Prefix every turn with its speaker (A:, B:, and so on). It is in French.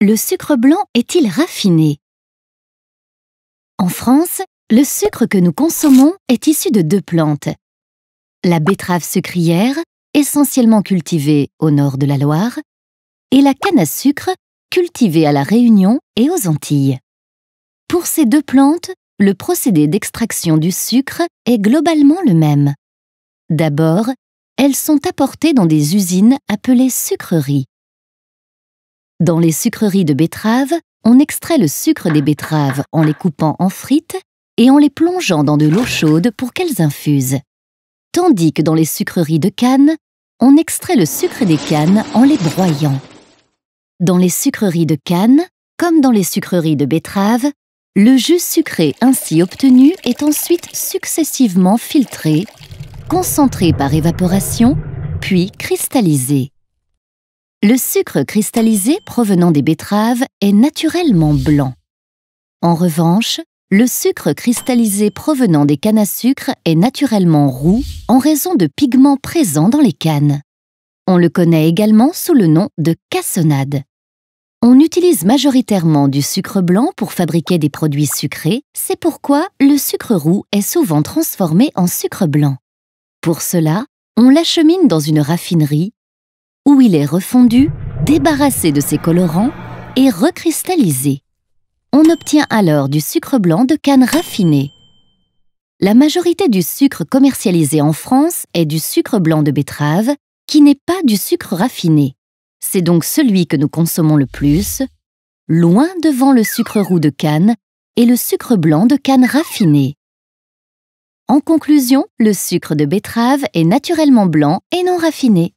A: Le sucre blanc est-il raffiné? En France, le sucre que nous consommons est issu de deux plantes. La betterave sucrière, essentiellement cultivée au nord de la Loire, et la canne à sucre, cultivée à La Réunion et aux Antilles. Pour ces deux plantes, le procédé d'extraction du sucre est globalement le même. D'abord, elles sont apportées dans des usines appelées sucreries. Dans les sucreries de betteraves, on extrait le sucre des betteraves en les coupant en frites et en les plongeant dans de l'eau chaude pour qu'elles infusent. Tandis que dans les sucreries de canne, on extrait le sucre des cannes en les broyant. Dans les sucreries de canne, comme dans les sucreries de betterave, le jus sucré ainsi obtenu est ensuite successivement filtré, concentré par évaporation, puis cristallisé. Le sucre cristallisé provenant des betteraves est naturellement blanc. En revanche, le sucre cristallisé provenant des cannes à sucre est naturellement roux en raison de pigments présents dans les cannes. On le connaît également sous le nom de cassonade. On utilise majoritairement du sucre blanc pour fabriquer des produits sucrés, c'est pourquoi le sucre roux est souvent transformé en sucre blanc. Pour cela, on l'achemine dans une raffinerie où il est refondu, débarrassé de ses colorants et recristallisé. On obtient alors du sucre blanc de canne raffiné. La majorité du sucre commercialisé en France est du sucre blanc de betterave, qui n'est pas du sucre raffiné. C'est donc celui que nous consommons le plus, loin devant le sucre roux de canne et le sucre blanc de canne raffiné. En conclusion, le sucre de betterave est naturellement blanc et non raffiné.